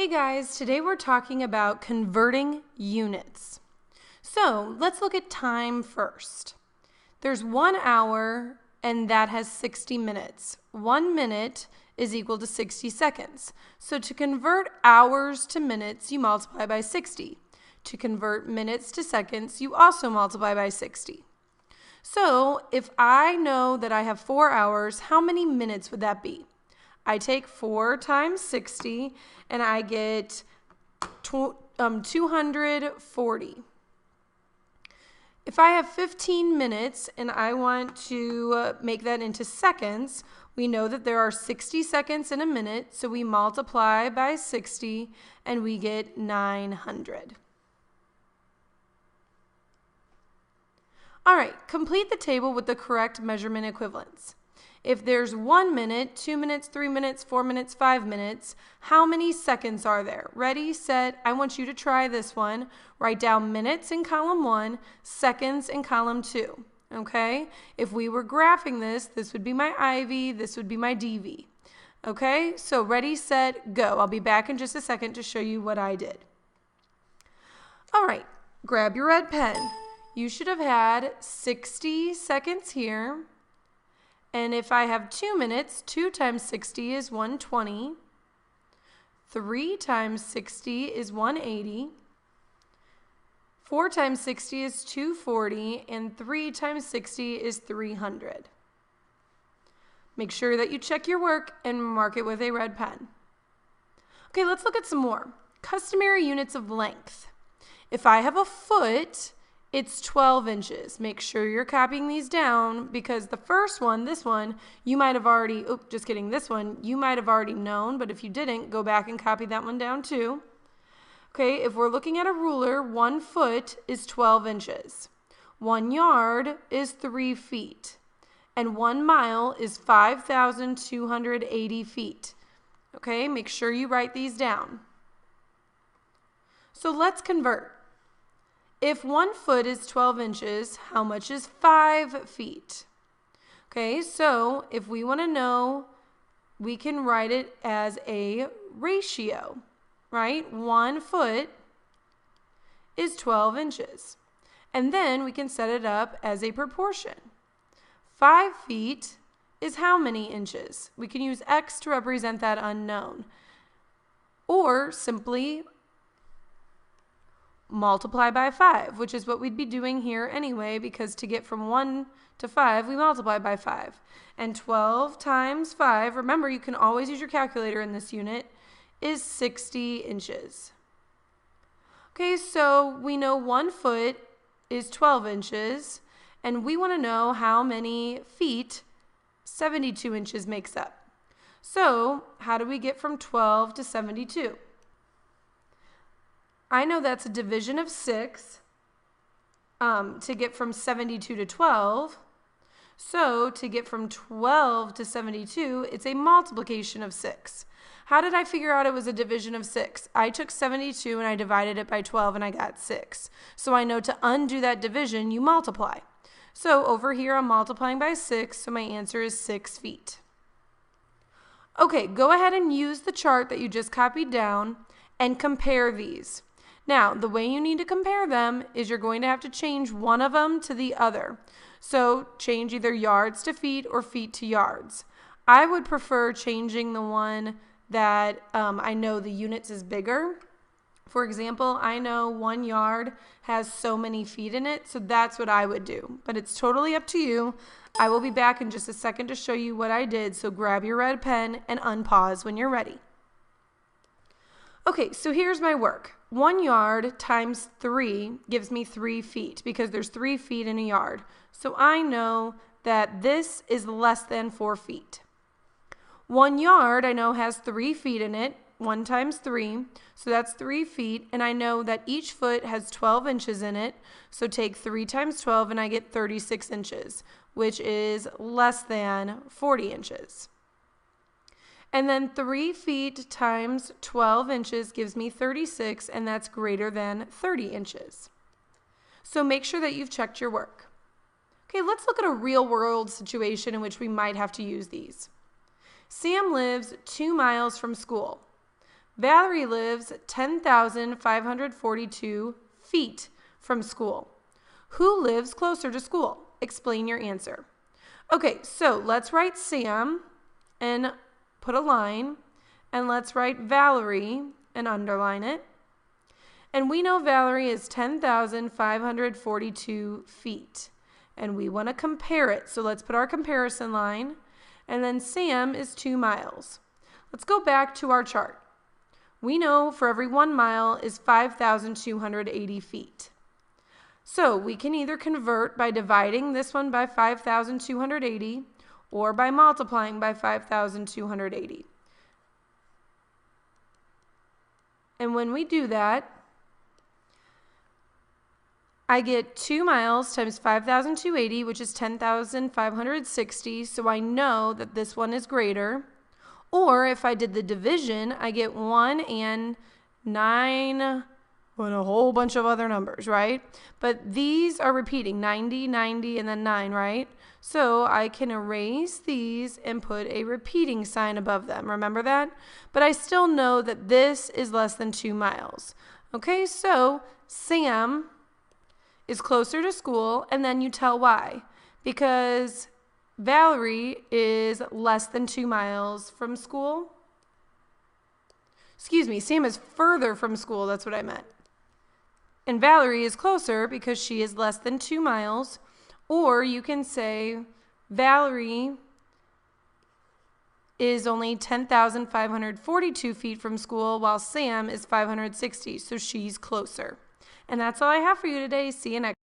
Hey guys, today we're talking about converting units. So let's look at time first. There's 1 hour and that has 60 minutes. 1 minute is equal to 60 seconds. So to convert hours to minutes, you multiply by 60. To convert minutes to seconds, you also multiply by 60. So if I know that I have 4 hours, how many minutes would that be? I take 4 times 60 and I get 240. If I have 15 minutes and I want to make that into seconds, we know that there are 60 seconds in a minute, so we multiply by 60 and we get 900. All right, complete the table with the correct measurement equivalents. If there's 1 minute, 2 minutes, 3 minutes, 4 minutes, 5 minutes, how many seconds are there? Ready, set, I want you to try this one. Write down minutes in column 1, seconds in column 2. Okay? If we were graphing this, this would be my IV, this would be my DV. Okay? So ready, set, go. I'll be back in just a second to show you what I did. All right, grab your red pen. You should have had 60 seconds here. And if I have 2 minutes, 2 times 60 is 120. 3 times 60 is 180. 4 times 60 is 240. And 3 times 60 is 300. Make sure that you check your work and mark it with a red pen. Okay, let's look at some more. Customary units of length. If I have a foot, it's 12 inches. Make sure you're copying these down because the first one, this one, you might have already, this one, you might have already known, but if you didn't, go back and copy that one down too. Okay, if we're looking at a ruler, 1 foot is 12 inches. 1 yard is 3 feet. And 1 mile is 5,280 feet. Okay, make sure you write these down. So let's convert. If 1 foot is 12 inches, how much is 5 feet? Okay, so if we want to know, we can write it as a ratio, right? 1 foot is 12 inches. And then we can set it up as a proportion. 5 feet is how many inches? We can use X to represent that unknown. Or simply multiply by 5, which is what we'd be doing here anyway, because to get from 1 to 5, we multiply by 5. And 12 times 5, remember you can always use your calculator in this unit, is 60 inches. Okay, so we know 1 foot is 12 inches, and we want to know how many feet 72 inches makes up. So how do we get from 12 to 72? I know that's a division of 6 to get from 72 to 12. So to get from 12 to 72, it's a multiplication of 6. How did I figure out it was a division of 6? I took 72 and I divided it by 12 and I got 6. So I know to undo that division, you multiply. So over here, I'm multiplying by 6, so my answer is 6 feet. Okay, go ahead and use the chart that you just copied down and compare these. Now, the way you need to compare them is you're going to have to change one of them to the other. So change either yards to feet or feet to yards. I would prefer changing the one that I know the units is bigger. For example, I know 1 yard has so many feet in it, so that's what I would do. But it's totally up to you. I will be back in just a second to show you what I did, so grab your red pen and unpause when you're ready. Okay, so here's my work. 1 yard times 3 gives me 3 feet because there's 3 feet in a yard. So I know that this is less than 4 feet. 1 yard I know has 3 feet in it. 1 times 3, so that's 3 feet. And I know that each foot has 12 inches in it. So take 3 times 12 and I get 36 inches, which is less than 40 inches. And then 3 feet times 12 inches gives me 36, and that's greater than 30 inches. So make sure that you've checked your work. Okay, let's look at a real-world situation in which we might have to use these. Sam lives 2 miles from school. Valerie lives 10,542 feet from school. Who lives closer to school? Explain your answer. Okay, so let's write Sam and put a line, and let's write Valerie and underline it. And we know Valerie is 10,542 feet, and we want to compare it. So let's put our comparison line, and then Sam is 2 miles. Let's go back to our chart. We know for every 1 mile is 5,280 feet. So we can either convert by dividing this one by 5,280 or by multiplying by 5,280. And when we do that, I get 2 miles times 5,280, which is 10,560. So I know that this one is greater. Or if I did the division, I get 1 and 9 and a whole bunch of other numbers, right? But these are repeating, 90, 90, and then 9, right? So I can erase these and put a repeating sign above them. Remember that? But I still know that this is less than 2 miles. Okay, so Sam is closer to school, and then you tell why. Because Valerie is less than 2 miles from school. Excuse me, Sam is further from school, that's what I meant. And Valerie is closer because she is less than 2 miles. Or you can say Valerie is only 10,542 feet from school while Sam is 560, so she's closer. And that's all I have for you today. See you next time.